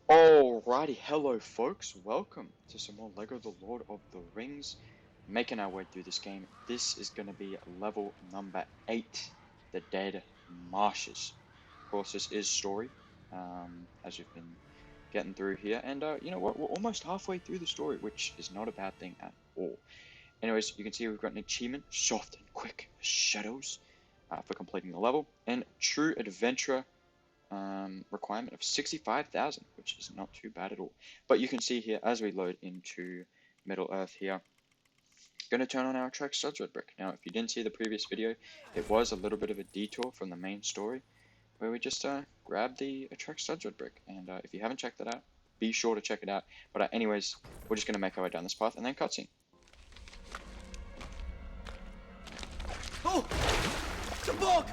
Alrighty, hello folks, welcome to some more LEGO The Lord of the Rings. Making our way through this game. This is going to be level number 8, the Dead Marshes. Of course, this is story, as you've been getting through here. And you know what, we're almost halfway through the story, which is not a bad thing at all. Anyways, you can see we've got an achievement, Soft and Quick Shadows, for completing the level. And True Adventurer requirement of 65,000, which is not too bad at all. But you can see here, as we load into Middle Earth here, going to turn on our Attract Studs Red Brick. Now, if you didn't see the previous video, it was a little bit of a detour from the main story, where we just grabbed the Attract Studs Red Brick. And if you haven't checked that out, be sure to check it out. But anyways, we're just going to make our way down this path and then cutscene. Oh! The bog!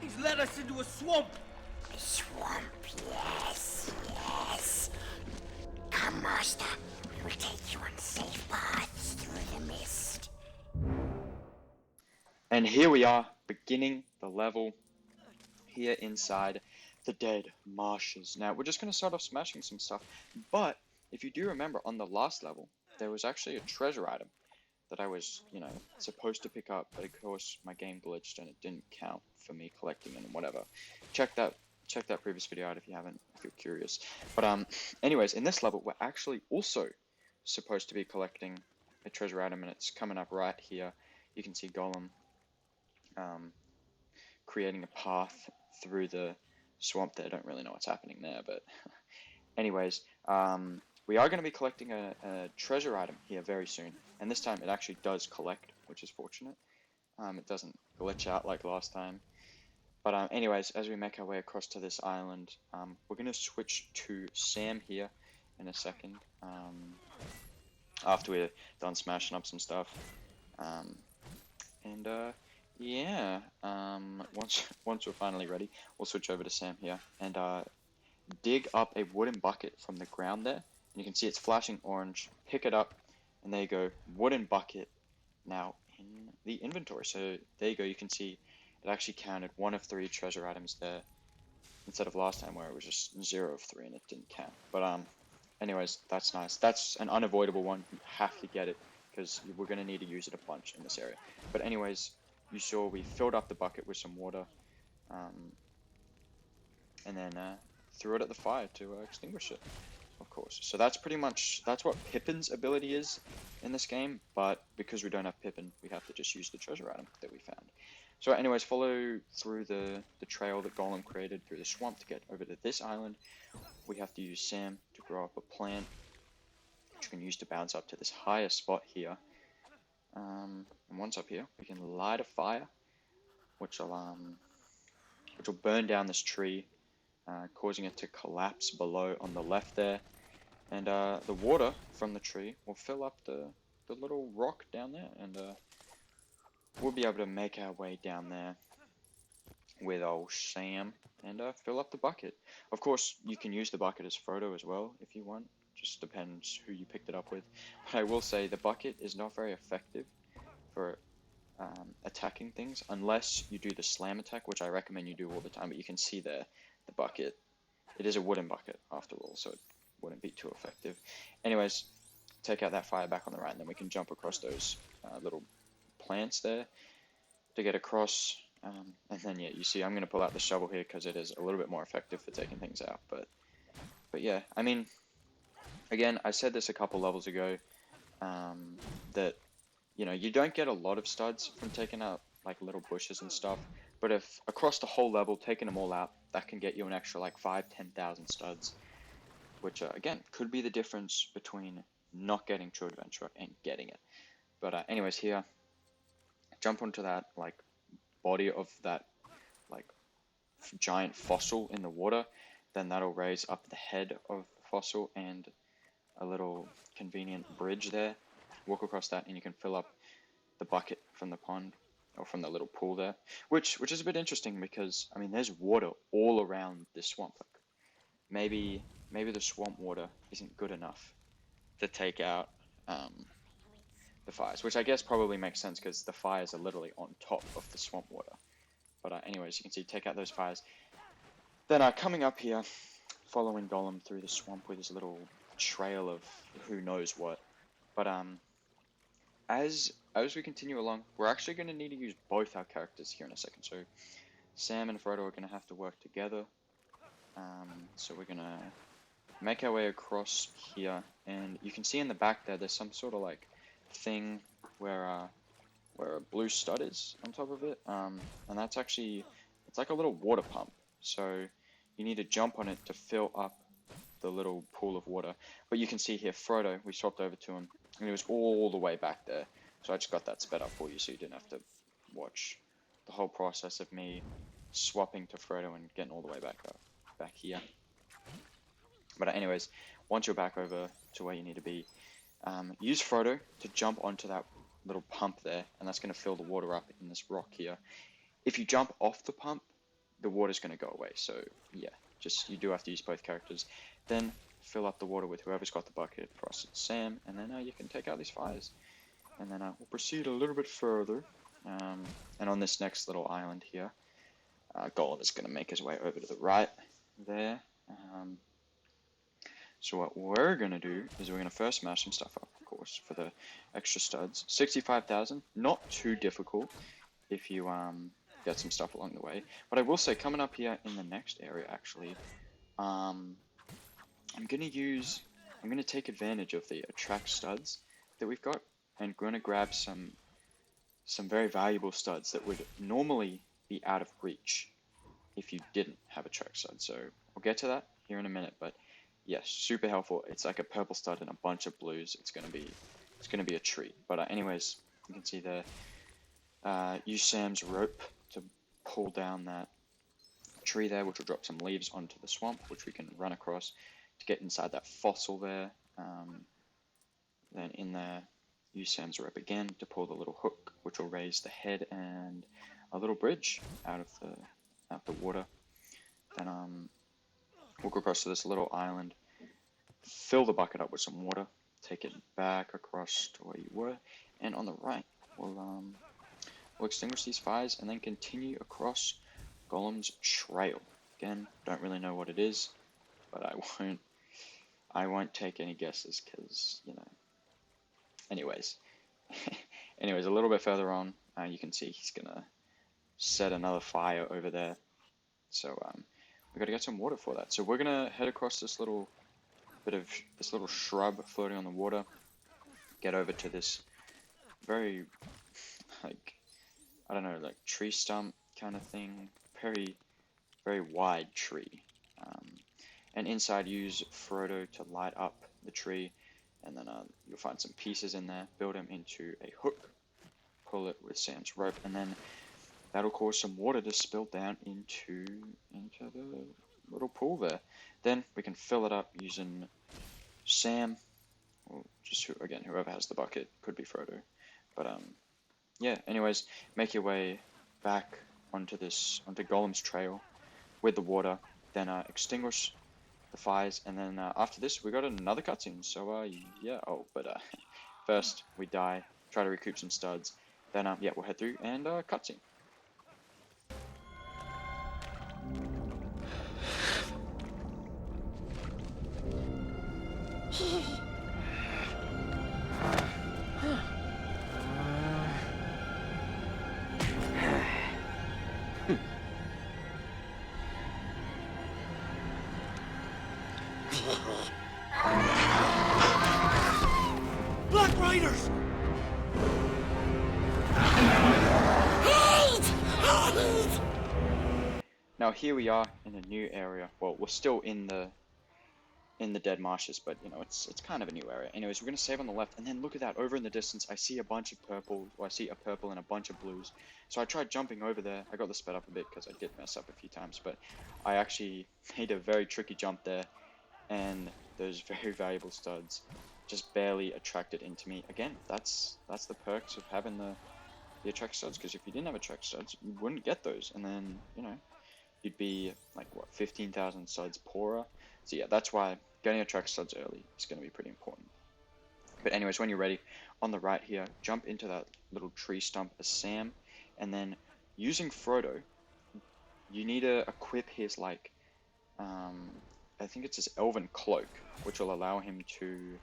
He's led us into a swamp! A swamp, yes. Come, Master. We will take you on safe paths through the mist. And here we are, beginning the level here inside the Dead Marshes. Now, we're just going to start off smashing some stuff, but if you do remember, on the last level, there was actually a treasure item that I was, supposed to pick up, but of course my game glitched and it didn't count for me collecting it and whatever. Check that previous video out if you haven't, if you're curious. But anyways, in this level, we're actually also supposed to be collecting a treasure item, and it's coming up right here. You can see Gollum creating a path through the swamp there. I don't really know what's happening there, but anyways, we are going to be collecting a treasure item here very soon, and this time it actually does collect, which is fortunate. It doesn't glitch out like last time. But anyways, as we make our way across to this island, we're going to switch to Sam here in a second, after we're done smashing up some stuff. Yeah, once we're finally ready, we'll switch over to Sam here and dig up a wooden bucket from the ground there. And you can see it's flashing orange. Pick it up, and there you go, wooden bucket now in the inventory. So there you go, you can see it actually counted 1 of 3 treasure items there, instead of last time where it was just 0 of 3 and it didn't count. But anyways, that's nice. That's an unavoidable one. You have to get it because we're going to need to use it a bunch in this area. But anyways, you saw we filled up the bucket with some water, and then threw it at the fire to extinguish it, of course. So that's pretty much, that's what Pippin's ability is in this game, but because we don't have Pippin, we have to just use the treasure item that we found. So anyways, follow through the trail that Gollum created through the swamp to get over to this island. We have to use Sam to grow up a plant, which we can use to bounce up to this higher spot here. And once up here, we can light a fire, which will burn down this tree, causing it to collapse below on the left there. And the water from the tree will fill up the little rock down there, and we'll be able to make our way down there with old Sam and fill up the bucket. Of course, you can use the bucket as Frodo as well if you want. Just depends who you picked it up with. But I will say the bucket is not very effective for attacking things unless you do the slam attack, which I recommend you do all the time. But you can see there, the bucket. It is a wooden bucket after all, so it wouldn't be too effective. Anyways, take out that fire back on the right, and then we can jump across those little plants there to get across. And then yeah, you see I'm going to pull out the shovel here because it is a little bit more effective for taking things out. But yeah, I mean, again, I said this a couple levels ago, that you don't get a lot of studs from taking out like little bushes and stuff, but if across the whole level, taking them all out, that can get you an extra like 5,000-10,000 studs, which again could be the difference between not getting True Adventure and getting it. But anyways, here, jump onto that like body of that like giant fossil in the water, then that'll raise up the head of the fossil and a little convenient bridge there. Walk across that and you can fill up the bucket from the pond, or from the little pool there, which is a bit interesting because I mean there's water all around this swamp. Like, maybe the swamp water isn't good enough to take out the fires, which I guess probably makes sense because the fires are literally on top of the swamp water. But anyways, you can see, take out those fires. Then coming up here, following Golem through the swamp with his little trail of who knows what. But as we continue along, we're actually going to need to use both our characters here in a second. So Sam and Frodo are going to have to work together. So we're going to make our way across here, and you can see in the back there's some sort of like thing where a blue stud is on top of it, and that's actually, it's like a little water pump. So you need to jump on it to fill up the little pool of water. But you can see here, Frodo, we swapped over to him, and he was all the way back there. So I just got that sped up for you, so you didn't have to watch the whole process of me swapping to Frodo and getting all the way back here. But anyways, once you're back over to where you need to be, use Frodo to jump onto that little pump there, and that's going to fill the water up in this rock here. If you jump off the pump, the water's going to go away. So yeah, just, you do have to use both characters. Then fill up the water with whoever's got the bucket. For us, it's Sam, and then you can take out these fires. And then we'll proceed a little bit further. And on this next little island here, Golem is going to make his way over to the right there. So what we're going to do is we're going to first smash some stuff up, of course, for the extra studs. 65,000, not too difficult if you get some stuff along the way. But I will say, coming up here in the next area, actually, I'm going to take advantage of the attract studs that we've got, and going to grab some very valuable studs that would normally be out of reach if you didn't have attract studs. So we'll get to that here in a minute, but yes, super helpful. It's like a purple stud and a bunch of blues. It's gonna be a treat. But anyways, you can see there. Use Sam's rope to pull down that tree there, which will drop some leaves onto the swamp, which we can run across to get inside that fossil there. Then in there, use Sam's rope again to pull the little hook, which will raise the head and a little bridge out of the water. Then we'll go across to this little island, fill the bucket up with some water, take it back across to where you were, and on the right, we'll extinguish these fires and then continue across Golem's trail. Again, don't really know what it is, but I won't take any guesses, because, you know. Anyways, a little bit further on, you can see he's gonna set another fire over there. So we got to get some water for that. So we're gonna head across this little shrub floating on the water, get over to this very, like, I don't know, like tree stump kind of thing, very, very wide tree. And inside, use Frodo to light up the tree, and then you'll find some pieces in there, build them into a hook, pull it with Sam's rope, and then that'll cause some water to spill down into the little pool there. Then we can fill it up using Sam, or just whoever has the bucket. Could be Frodo, but yeah. Anyways, make your way back onto Golem's trail with the water. Then extinguish the fires, and then after this we got another cutscene. So yeah. Oh, but first we die, try to recoup some studs. Then yeah, we'll head through and cutscene. Black Riders! Now here we are in a new area. Well, we're still in the Dead Marshes, but you know, it's kind of a new area. Anyways, we're gonna save on the left, and then look at that. Over in the distance, I see a bunch of purple. Well, I see a purple and a bunch of blues. So I tried jumping over there. I got the sped up a bit because I did mess up a few times, but I actually made a very tricky jump there, and those very valuable studs just barely attracted into me. Again, that's the perks of having the attract studs, because if you didn't have attract studs, you wouldn't get those, and then, you know, you'd be like, what, 15,000 studs poorer. So yeah, that's why getting attract studs early is going to be pretty important. But anyways, when you're ready, on the right here, jump into that little tree stump as Sam, and then using Frodo, you need to equip his like, I think it's his elven cloak, which will allow him to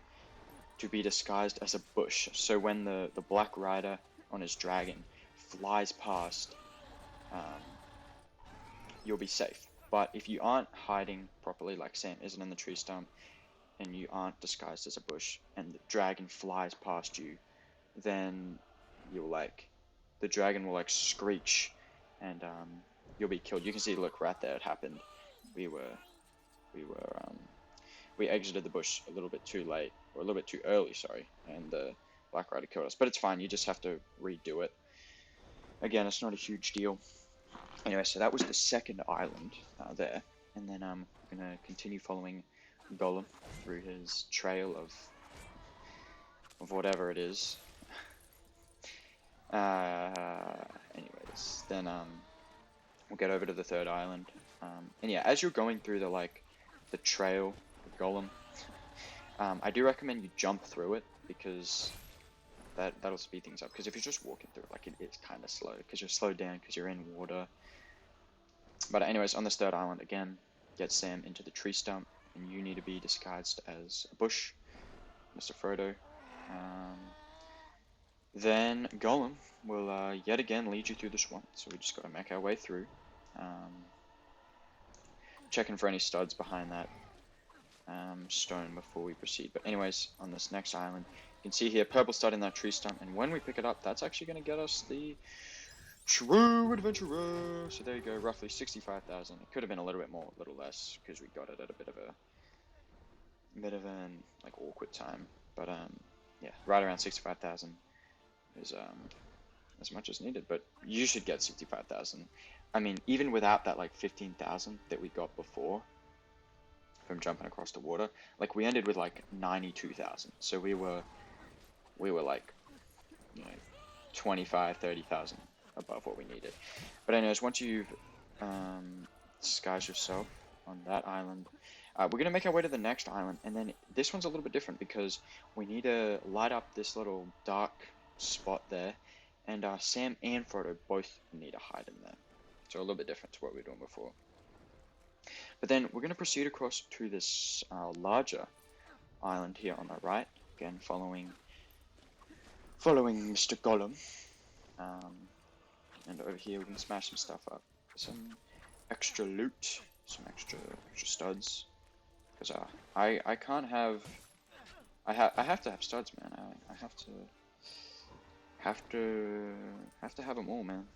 be disguised as a bush. So when the Black Rider on his dragon flies past, you'll be safe. But if you aren't hiding properly, like Sam isn't in the tree stump, and you aren't disguised as a bush, and the dragon flies past you, then you'll like, the dragon will like screech, and you'll be killed. You can see, look right there, it happened. We exited the bush a little bit too late, or a little bit too early, sorry, and the Black Rider killed us. But it's fine, you just have to redo it. Again, it's not a huge deal. Anyway, so that was the second island there, and then we're gonna continue following Golem through his trail of whatever it is. Anyways, then we'll get over to the third island, and yeah, as you're going through the trail of Golem, I do recommend you jump through it, because that'll speed things up. Because if you're just walking through it, like, it is kind of slow, because you're slowed down because you're in water. But anyways, on this third island again, get Sam into the tree stump, and you need to be disguised as a bush, Mr. Frodo. Then Golem will yet again lead you through the swamp, so we just got to make our way through. Checking for any studs behind that stone before we proceed. But anyways, on this next island, you can see here, purple stud in that tree stump, and when we pick it up, that's actually going to get us the True Adventurer. So there you go, roughly 65,000. It could have been a little bit more, a little less, because we got it at a bit of an like awkward time. But yeah, right around 65,000 is as much as needed. But you should get 65,000. I mean, even without that like 15,000 that we got before from jumping across the water, like we ended with like 92,000. So we were like, 25, 30,000 above what we needed. But anyways, once you've disguised yourself on that island, we're going to make our way to the next island, and then this one's a little bit different because we need to light up this little dark spot there, and Sam and Frodo both need to hide in there. So a little bit different to what we were doing before. But then we're going to proceed across to this larger island here on the right, again following Mr. Gollum. And over here we can smash some stuff up. Some extra loot, some extra studs. Because I can't have... I have to have studs, man. I have to have them all, man.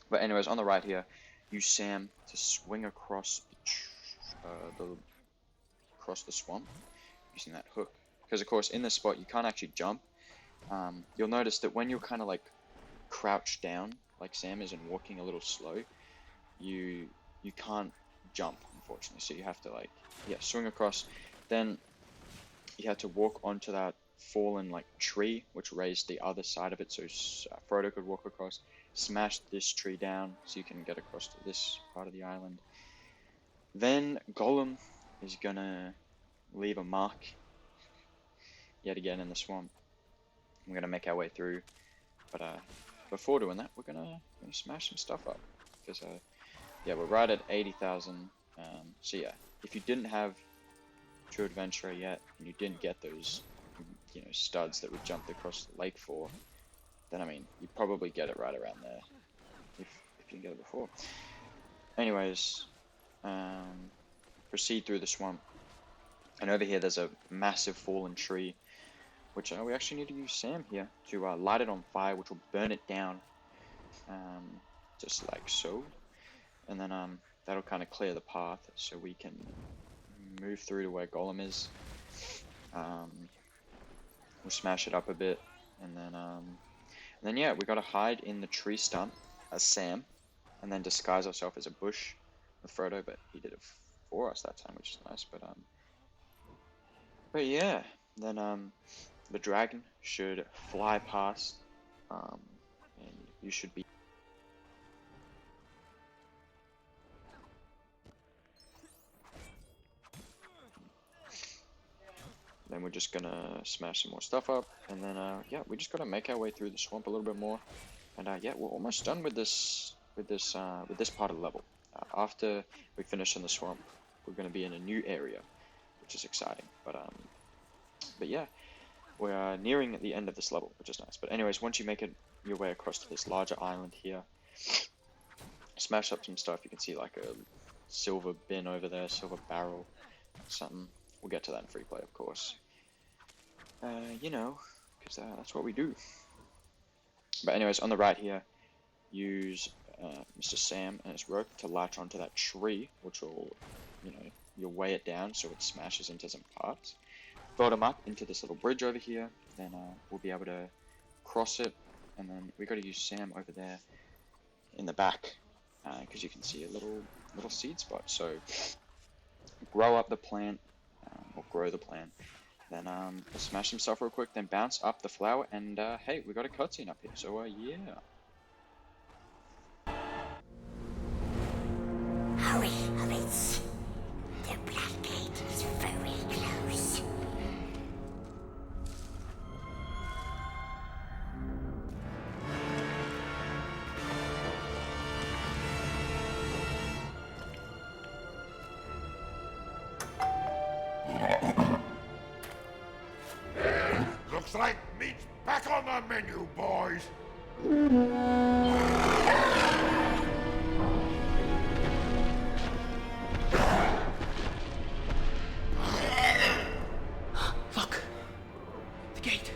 But anyways, on the right here, use Sam to swing across the swamp using that hook. Because of course, in this spot you can't actually jump. You'll notice that when you're kind of like crouched down, like Sam is, and walking a little slow, you can't jump, unfortunately. So you have to swing across. Then you have to walk onto that fallen like tree, which raised the other side of it, so Frodo could walk across. Smash this tree down so you can get across to this part of the island. Then Gollum is gonna leave a mark yet again in the swamp. We're gonna make our way through, but before doing that, we're gonna smash some stuff up, because yeah, we're right at 80,000. So yeah, if you didn't have True Adventurer yet, and you didn't get those studs that we jumped across the lake for, then I mean, you probably get it right around there, if you can get it before. Anyways, proceed through the swamp, and over here there's a massive fallen tree, which we actually need to use Sam here to light it on fire, which will burn it down, just like so, and then that'll kind of clear the path so we can move through to where Gollum is. We'll smash it up a bit, and then yeah, we gotta hide in the tree stump as Sam, and then disguise ourselves as a bush with Frodo, but he did it for us that time, which is nice. But yeah, then the dragon should fly past, and you should be. Then we're just gonna smash some more stuff up, and then yeah, we just gotta make our way through the swamp a little bit more, and yeah, we're almost done with this with this part of the level. After we finish in the swamp, we're going to be in a new area, which is exciting. But yeah, we're nearing the end of this level, which is nice. But anyways, once you make it your way across to this larger island here, smash up some stuff. You can see like a silver bin over there, silver barrel, something. We'll get to that in free play, of course. You know, because that's what we do. But anyways, on the right here, use Mr. Sam and his rope to latch onto that tree, which will, you'll weigh it down so it smashes into some parts. Build them up into this little bridge over here, then we'll be able to cross it, and then we got to use Sam over there in the back, because you can see a little seed spot. So grow up the plant, or grow the plant, then smash some stuff real quick, then bounce up the flower, and hey, we got a cutscene up here. So yeah. Hurry, hobbits. The Black Gate is very close. Looks like meat's back on the menu, boys. Look! The gate.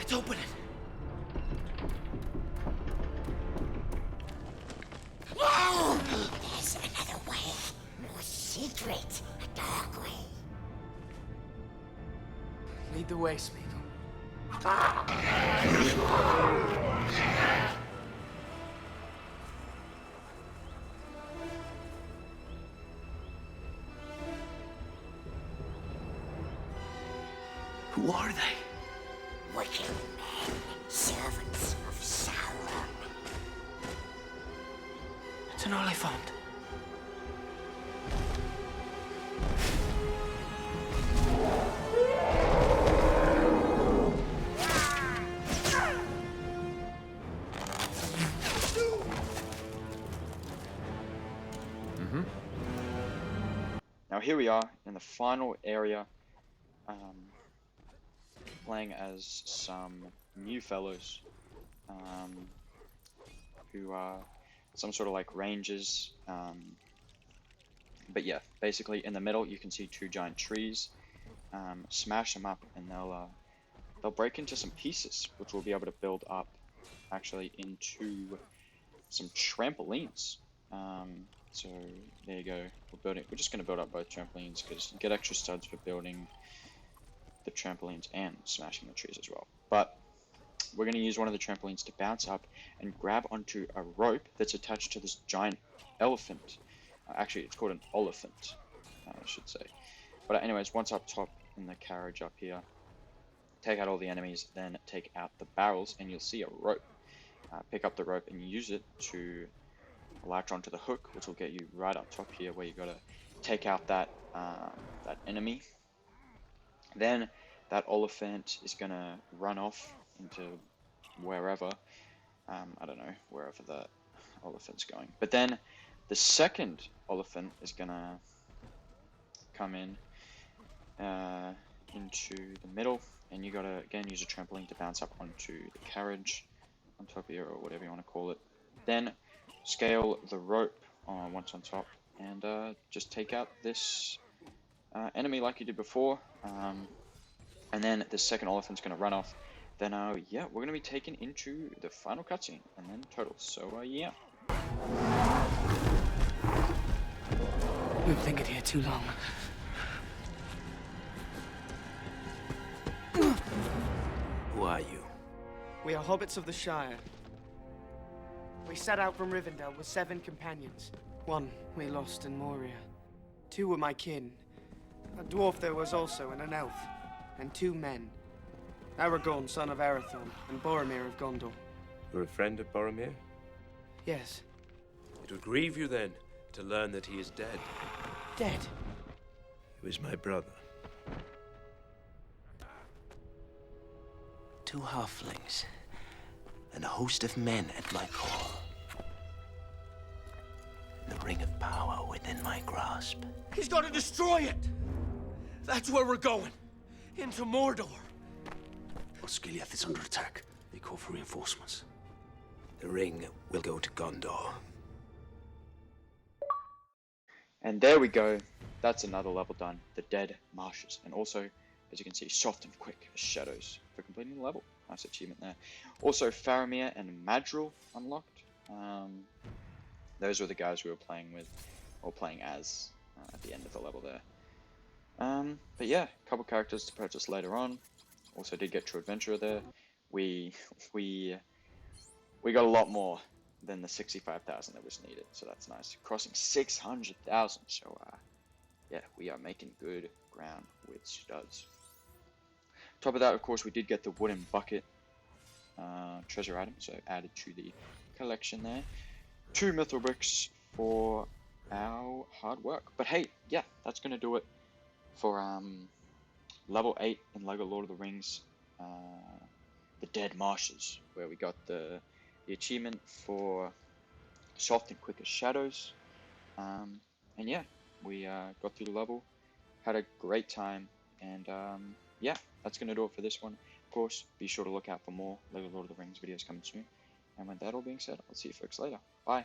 It's opening. No! There's another way. More secret. A dark way. Lead the way, Smeagol. Who are they? Wicked men. Servants of Sauron. It's an Oliphant. Now here we are in the final area, playing as some new fellows, who are some sort of like rangers, but yeah, basically in the middle you can see two giant trees. Smash them up and they'll break into some pieces, which we'll be able to build up actually into some trampolines. So there you go. We're just going to build up both trampolines because you get extra studs for building the trampolines and smashing the trees as well. But we're going to use one of the trampolines to bounce up and grab onto a rope that's attached to this giant elephant. Actually, it's called an oliphant, I should say. But anyways, once up top in the carriage up here, take out all the enemies, then take out the barrels, and you'll see a rope. Pick up the rope and use it to latch onto the hook, which will get you right up top here, where you got to take out that enemy. Then that oliphant is gonna run off into wherever. I don't know, wherever the elephant's going. But then the second elephant is gonna come in into the middle, and you gotta again use a trampoline to bounce up onto the carriage on top here, or whatever you want to call it. Then scale the rope once on top, and just take out this enemy like you did before. And then the second elephant's gonna run off. Then yeah, we're gonna be taken into the final cutscene, and then totals. So yeah. We've lingered here too long. Who are you? We are hobbits of the Shire. We set out from Rivendell with 7 companions. 1 we lost in Moria. 2 were my kin. A dwarf there was also, and an elf. And 2 men. Aragorn, son of Arathorn, and Boromir of Gondor. You're a friend of Boromir? Yes. It would grieve you then to learn that he is dead. Dead? He was my brother. 2 halflings, and a host of men at my call. ring of power within my grasp. He's got to destroy it! That's where we're going. Into Mordor. Osgiliath is under attack. They call for reinforcements. The ring will go to Gondor. And there we go. That's another level done. The Dead Marshes. And also, as you can see, soft and quick as shadows for completing the level. Nice achievement there. Also, Faramir and Madril unlocked. Those were the guys we were playing with, or playing as, at the end of the level there. But yeah, a couple characters to purchase later on. Also did get True Adventurer there. We got a lot more than the 65,000 that was needed, so that's nice. Crossing 600,000, so yeah, we are making good ground with studs. Top of that, of course, we did get the wooden bucket treasure item, so added to the collection there. 2 mithril bricks for our hard work. But hey, yeah, that's gonna do it for level 8 in LEGO Lord of the Rings, the Dead Marshes, where we got the achievement for soft and quick as shadows. And yeah, we got through the level, had a great time, and yeah, that's gonna do it for this one. Of course, be sure to look out for more LEGO Lord of the Rings videos coming soon. And with that all being said, I'll see you folks later. Bye.